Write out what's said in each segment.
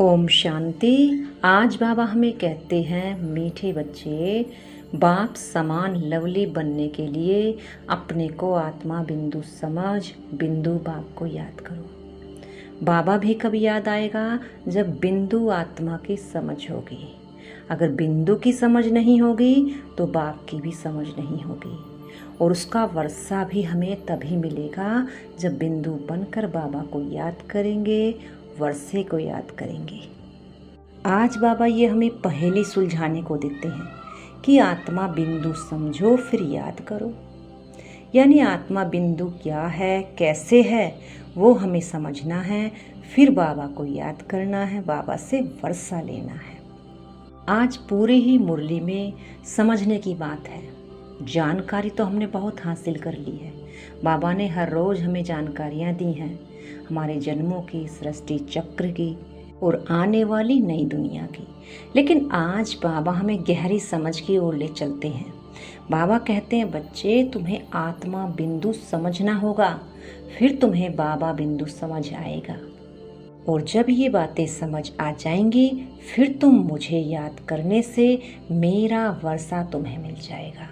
ओम शांति। आज बाबा हमें कहते हैं, मीठे बच्चे, बाप समान लवली बनने के लिए अपने को आत्मा बिंदु समझ बिंदु बाप को याद करो। बाबा भी कब याद आएगा? जब बिंदु आत्मा की समझ होगी। अगर बिंदु की समझ नहीं होगी तो बाप की भी समझ नहीं होगी, और उसका वर्षा भी हमें तभी मिलेगा जब बिंदु बनकर बाबा को याद करेंगे, वर्षे को याद करेंगे। आज बाबा ये हमें पहेली सुलझाने को देते हैं कि आत्मा बिंदु समझो फिर याद करो। यानी आत्मा बिंदु क्या है, कैसे है, वो हमें समझना है, फिर बाबा को याद करना है, बाबा से वर्षा लेना है। आज पूरी ही मुरली में समझने की बात है। जानकारी तो हमने बहुत हासिल कर ली है। बाबा ने हर रोज़ हमें जानकारियाँ दी हैं, हमारे जन्मों की, सृष्टि चक्र की और आने वाली नई दुनिया की। लेकिन आज बाबा हमें गहरी समझ की ओर ले चलते हैं। बाबा कहते हैं, बच्चे तुम्हें आत्मा बिंदु समझना होगा, फिर तुम्हें बाबा बिंदु समझ आएगा। और जब ये बातें समझ आ जाएंगी, फिर तुम मुझे याद करने से मेरा वर्षा तुम्हें मिल जाएगा।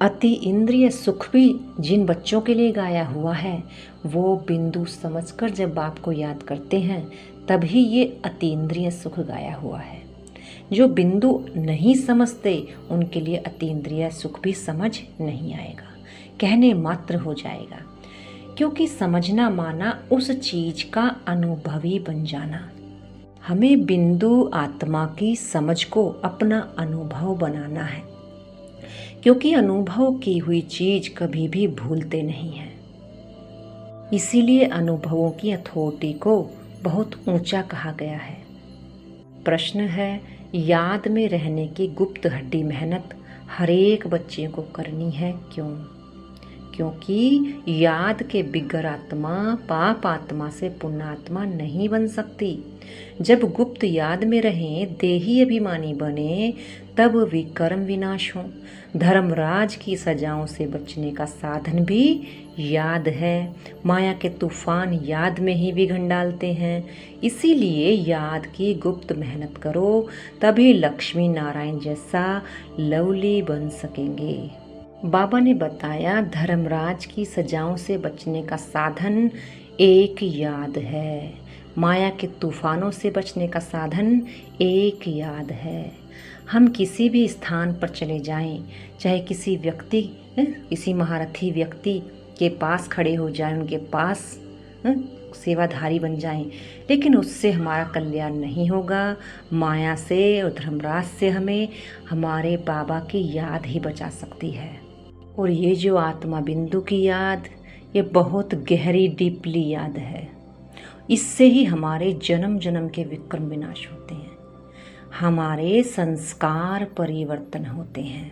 अति इंद्रिय सुख भी जिन बच्चों के लिए गाया हुआ है, वो बिंदु समझकर जब बाप को याद करते हैं, तभी ये अति इंद्रिय सुख गाया हुआ है। जो बिंदु नहीं समझते, उनके लिए अति इंद्रिय सुख भी समझ नहीं आएगा, कहने मात्र हो जाएगा। क्योंकि समझना माना उस चीज का अनुभवी बन जाना। हमें बिंदु आत्मा की समझ को अपना अनुभव बनाना है, क्योंकि अनुभव की हुई चीज कभी भी भूलते नहीं हैं। इसीलिए अनुभवों की हथौड़ी को बहुत ऊंचा कहा गया है। प्रश्न है, याद में रहने की गुप्त हड्डी मेहनत हर एक बच्चे को करनी है, क्यों? क्योंकि याद के बिगर आत्मा पाप आत्मा से पुण्यात्मा नहीं बन सकती। जब गुप्त याद में रहें, देही अभिमानी बने, तब विकर्म विनाश हो। धर्मराज की सजाओं से बचने का साधन भी याद है। माया के तूफान याद में ही विघन डालते हैं। इसीलिए याद की गुप्त मेहनत करो, तभी लक्ष्मी नारायण जैसा लवली बन सकेंगे। बाबा ने बताया, धर्मराज की सजाओं से बचने का साधन एक याद है। माया के तूफानों से बचने का साधन एक याद है। हम किसी भी स्थान पर चले जाएं, चाहे किसी महारथी व्यक्ति के पास खड़े हो जाएं, उनके पास सेवाधारी बन जाएं, लेकिन उससे हमारा कल्याण नहीं होगा। माया से और धर्मराज से हमें हमारे बाबा की याद ही बचा सकती है। और ये जो आत्मा बिंदु की याद, ये बहुत गहरी डीपली याद है। इससे ही हमारे जन्म जन्म के विक्रम विनाश होते हैं, हमारे संस्कार परिवर्तन होते हैं।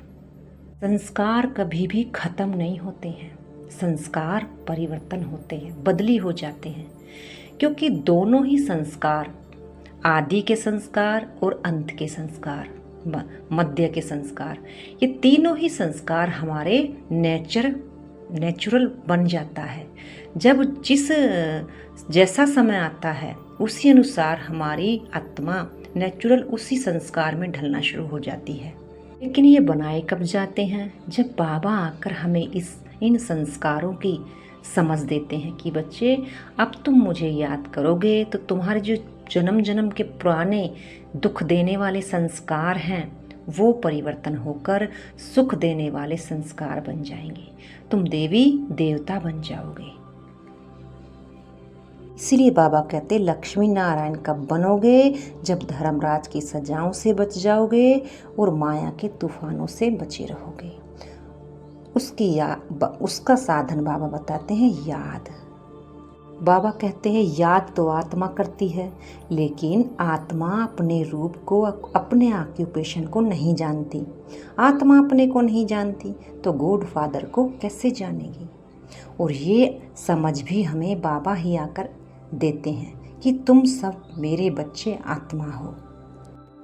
संस्कार कभी भी खत्म नहीं होते हैं, संस्कार परिवर्तन होते हैं, बदली हो जाते हैं। क्योंकि दोनों ही संस्कार, आदि के संस्कार और अंत के संस्कार, मध्य के संस्कार, ये तीनों ही संस्कार हमारे नेचुरल बन जाता है। जब जैसा समय आता है, उसी अनुसार हमारी आत्मा नेचुरल उसी संस्कार में ढलना शुरू हो जाती है। लेकिन ये बनाए कब जाते हैं? जब बाबा आकर हमें इन संस्कारों की समझ देते हैं कि बच्चे, अब तुम मुझे याद करोगे तो तुम्हारे जो जन्म जन्म के पुराने दुख देने वाले संस्कार हैं, वो परिवर्तन होकर सुख देने वाले संस्कार बन जाएंगे। तुम देवी देवता बन जाओगे। इसीलिए बाबा कहते, लक्ष्मी नारायण कब बनोगे? जब धर्मराज की सजाओं से बच जाओगे और माया के तूफानों से बचे रहोगे। उसका साधन बाबा बताते हैं याद। बाबा कहते हैं, याद तो आत्मा करती है, लेकिन आत्मा अपने रूप को, अपने ऑक्यूपेशन को नहीं जानती। आत्मा अपने को नहीं जानती तो गॉड फादर को कैसे जानेगी? और ये समझ भी हमें बाबा ही आकर देते हैं कि तुम सब मेरे बच्चे आत्मा हो।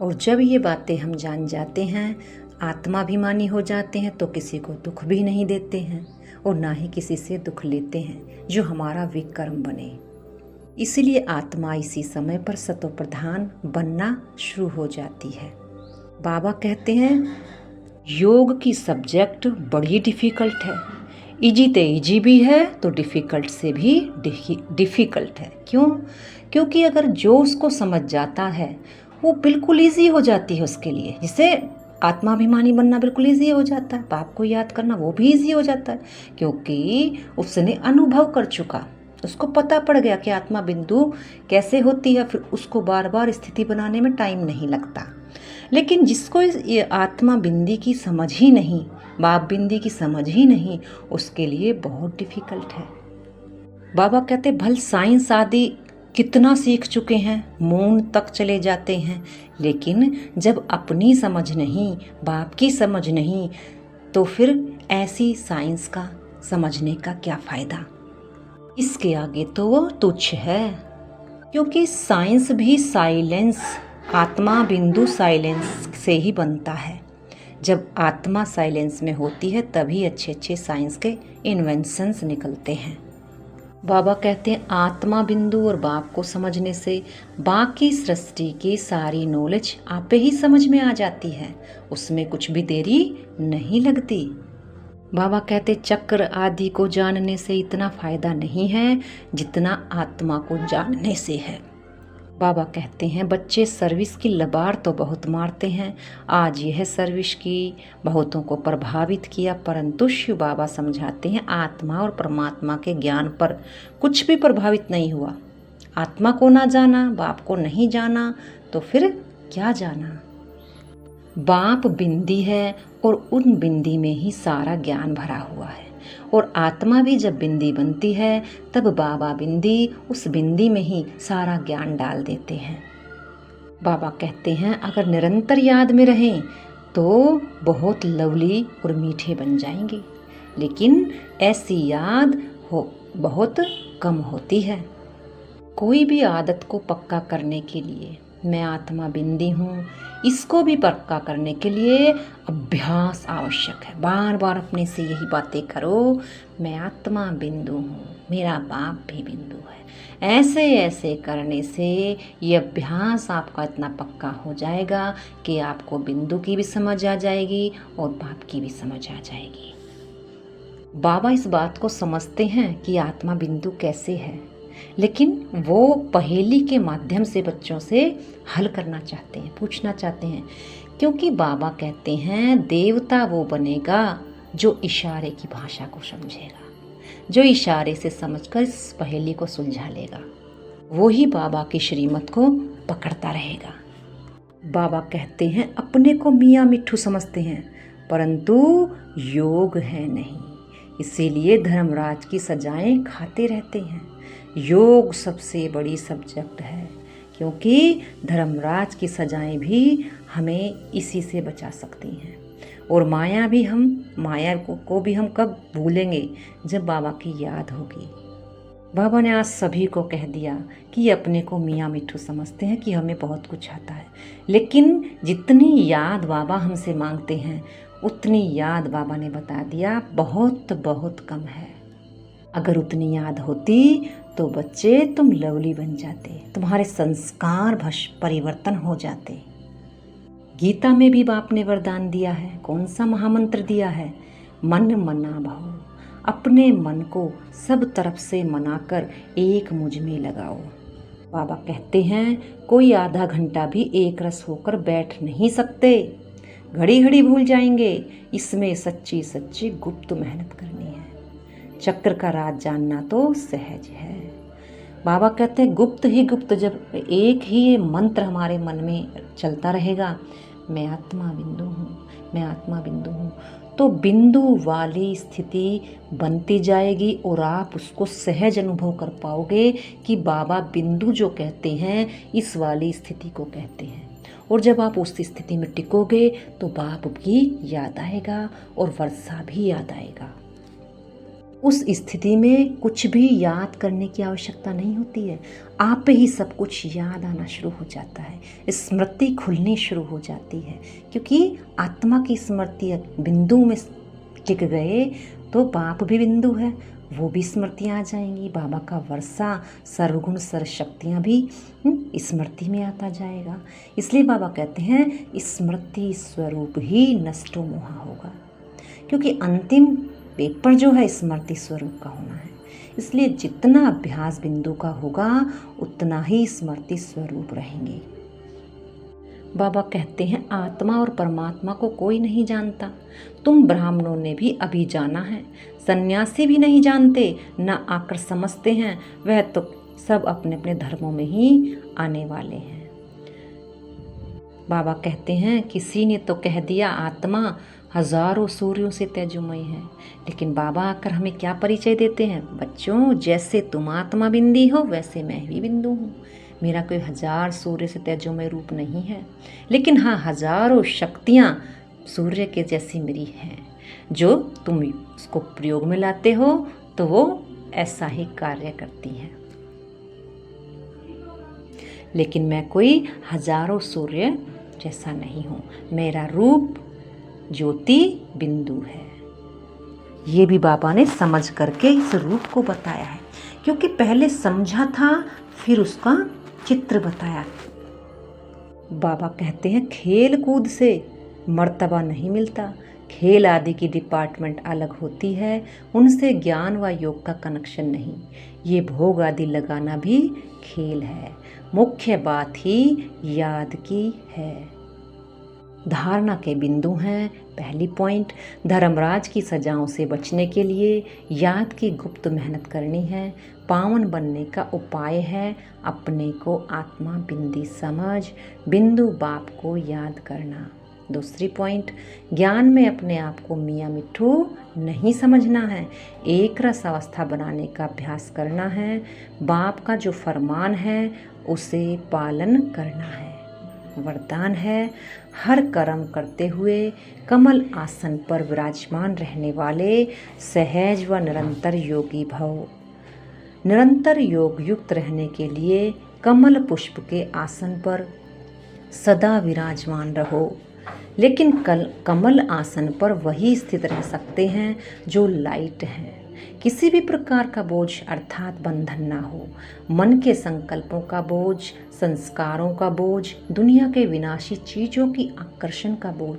और जब ये बातें हम जान जाते हैं, आत्माभिमानी हो जाते हैं, तो किसी को दुख भी नहीं देते हैं और ना ही किसी से दुख लेते हैं जो हमारा विकर्म बने। इसीलिए आत्मा इसी समय पर सतो प्रधान बनना शुरू हो जाती है। बाबा कहते हैं योग की सब्जेक्ट बड़ी डिफ़िकल्ट है। इजी तो इजी भी है तो डिफ़िकल्ट से भी डिफ़िकल्ट है। क्यों? क्योंकि अगर जो उसको समझ जाता है वो बिल्कुल इजी हो जाती है उसके लिए। जैसे आत्माभिमानी बनना बिल्कुल इजी हो जाता है, बाप को याद करना वो भी इजी हो जाता है, क्योंकि उसने अनुभव कर चुका, उसको पता पड़ गया कि आत्मा बिंदु कैसे होती है। फिर उसको बार बार स्थिति बनाने में टाइम नहीं लगता। लेकिन जिसको ये आत्मा बिंदी की समझ ही नहीं, बाप बिंदी की समझ ही नहीं, उसके लिए बहुत डिफ़िकल्ट है। बाबा कहते भल साइंस आदि कितना सीख चुके हैं, मून तक चले जाते हैं, लेकिन जब अपनी समझ नहीं, बाप की समझ नहीं, तो फिर ऐसी साइंस का समझने का क्या फ़ायदा। इसके आगे तो वो तुच्छ है, क्योंकि साइंस भी साइलेंस, आत्मा बिंदु साइलेंस से ही बनता है। जब आत्मा साइलेंस में होती है तभी अच्छे अच्छे साइंस के इन्वेंशंस निकलते हैं। बाबा कहते हैं आत्मा बिंदु और बाप को समझने से बाकी सृष्टि की सारी नॉलेज आपे ही समझ में आ जाती है, उसमें कुछ भी देरी नहीं लगती। बाबा कहते चक्र आदि को जानने से इतना फायदा नहीं है जितना आत्मा को जानने से है। बाबा कहते हैं बच्चे सर्विस की लबार तो बहुत मारते हैं, आज यह सर्विस की बहुतों को प्रभावित किया, परंतु शिव बाबा समझाते हैं आत्मा और परमात्मा के ज्ञान पर कुछ भी प्रभावित नहीं हुआ। आत्मा को ना जाना, बाप को नहीं जाना, तो फिर क्या जाना। बाप बिंदी है और उन बिंदी में ही सारा ज्ञान भरा हुआ है, और आत्मा भी जब बिंदी बनती है तब बाबा बिंदी उस बिंदी में ही सारा ज्ञान डाल देते हैं। बाबा कहते हैं अगर निरंतर याद में रहें तो बहुत लवली और मीठे बन जाएंगे, लेकिन ऐसी याद बहुत कम होती है। कोई भी आदत को पक्का करने के लिए, मैं आत्मा बिंदी हूँ, इसको भी पक्का करने के लिए अभ्यास आवश्यक है। बार बार अपने से यही बातें करो, मैं आत्मा बिंदु हूँ, मेरा बाप भी बिंदु है। ऐसे ऐसे करने से ये अभ्यास आपका इतना पक्का हो जाएगा कि आपको बिंदु की भी समझ आ जाएगी और बाप की भी समझ आ जाएगी। बाबा इस बात को समझते हैं कि आत्मा बिंदु कैसे है, लेकिन वो पहेली के माध्यम से बच्चों से हल करना चाहते हैं, पूछना चाहते हैं, क्योंकि बाबा कहते हैं देवता वो बनेगा जो इशारे की भाषा को समझेगा, जो इशारे से समझकर इस पहेली को सुलझा लेगा, वो ही बाबा की श्रीमत को पकड़ता रहेगा। बाबा कहते हैं अपने को मियाँ मिट्ठू समझते हैं, परंतु योग है नहीं, इसीलिए धर्मराज की सजाएं खाते रहते हैं। योग सबसे बड़ी सब्जेक्ट है, क्योंकि धर्मराज की सजाएं भी हमें इसी से बचा सकती हैं, और माया को भी हम कब भूलेंगे, जब बाबा की याद होगी। बाबा ने आज सभी को कह दिया कि अपने को मियाँ मिट्ठू समझते हैं कि हमें बहुत कुछ आता है, लेकिन जितनी याद बाबा हमसे मांगते हैं उतनी याद बाबा ने बता दिया बहुत बहुत कम है। अगर उतनी याद होती तो बच्चे तुम लवली बन जाते, तुम्हारे संस्कार परिवर्तन हो जाते। गीता में भी बाप ने वरदान दिया है, कौन सा महामंत्र दिया है, मन मना भाओ, अपने मन को सब तरफ से मनाकर एक मुझ में लगाओ। बाबा कहते हैं कोई आधा घंटा भी एक रस होकर बैठ नहीं सकते, घड़ी घड़ी भूल जाएंगे। इसमें सच्ची सच्ची गुप्त मेहनत करनी है। चक्र का राज जानना तो सहज है। बाबा कहते हैं गुप्त ही गुप्त, जब एक ही ये मंत्र हमारे मन में चलता रहेगा, मैं आत्मा बिंदु हूँ, मैं आत्मा बिंदु हूँ, तो बिंदु वाली स्थिति बनती जाएगी और आप उसको सहज अनुभव कर पाओगे कि बाबा बिंदु जो कहते हैं इस वाली स्थिति को कहते हैं। और जब आप उस स्थिति में टिकोगे तो बाप की याद आएगा और वर्षा भी याद आएगा। उस स्थिति में कुछ भी याद करने की आवश्यकता नहीं होती है, आप ही सब कुछ याद आना शुरू हो जाता है, स्मृति खुलनी शुरू हो जाती है, क्योंकि आत्मा की स्मृति बिंदु में टिक गए तो बाप भी बिंदु है, वो भी स्मृतियाँ आ जाएंगी। बाबा का वर्षा सर्वगुण सर्व शक्तियाँ भी स्मृति में आता जाएगा। इसलिए बाबा कहते हैं स्मृति स्वरूप ही नष्टो मोहा होगा, क्योंकि अंतिम पेपर जो है स्मृति स्वरूप का होना है। इसलिए जितना अभ्यास बिंदु का होगा उतना ही स्मृति स्वरूप रहेंगे। बाबा कहते हैं आत्मा और परमात्मा को कोई नहीं जानता। तुम ब्राह्मणों ने भी अभी जाना है, सन्यासी भी नहीं जानते, न आकर समझते हैं। वह तो सब अपने अपने धर्मों में ही आने वाले हैं। बाबा कहते हैं किसी ने तो कह दिया आत्मा हजारों सूर्यों से तेजोमय है, लेकिन बाबा आकर हमें क्या परिचय देते हैं, बच्चों जैसे तुम आत्मा बिंदी हो वैसे मैं भी बिंदु हूँ। मेरा कोई 1000 सूर्य से तेजोमय रूप नहीं है, लेकिन हाँ हजारों शक्तियाँ सूर्य के जैसी मेरी हैं। जो तुम उसको प्रयोग में लाते हो तो वो ऐसा ही कार्य करती हैं। लेकिन मैं कोई हजारों सूर्य जैसा नहीं हूँ। मेरा रूप ज्योति बिंदु है। ये भी बाबा ने समझ करके इस रूप को बताया है, क्योंकि पहले समझा था फिर उसका चित्र बताया। बाबा कहते हैं खेल कूद से मर्तबा नहीं मिलता। खेल आदि की डिपार्टमेंट अलग होती है, उनसे ज्ञान व योग का कनेक्शन नहीं। ये भोग आदि लगाना भी खेल है, मुख्य बात ही याद की है। धारणा के बिंदु हैं। पहली पॉइंट, धर्मराज की सजाओं से बचने के लिए याद की गुप्त मेहनत करनी है। पावन बनने का उपाय है अपने को आत्मा बिंदी समझ बिंदु बाप को याद करना। दूसरी पॉइंट, ज्ञान में अपने आप को मियाँ मिट्ठू नहीं समझना है, एक रस अवस्था बनाने का अभ्यास करना है। बाप का जो फरमान है उसे पालन करना है। वरदान है, हर कर्म करते हुए कमल आसन पर विराजमान रहने वाले सहज व निरंतर योगी भव। निरंतर योग युक्त रहने के लिए कमल पुष्प के आसन पर सदा विराजमान रहो। लेकिन कमल आसन पर वही स्थित रह सकते हैं जो लाइट हैं। किसी भी प्रकार का बोझ अर्थात बंधन ना हो। मन के संकल्पों का बोझ, संस्कारों का बोझ, दुनिया के विनाशी चीज़ों की आकर्षण का बोझ,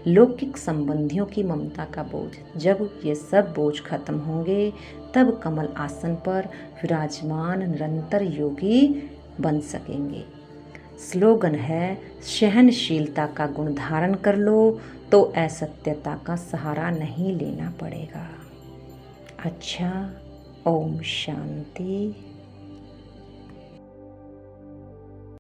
लौकिक संबंधियों की ममता का बोझ। जब ये सब बोझ खत्म होंगे तब कमल आसन पर विराजमान निरंतर योगी बन सकेंगे। स्लोगन है, सहनशीलता का गुण धारण कर लो तो असत्यता का सहारा नहीं लेना पड़ेगा। अच्छा, ओम शांति।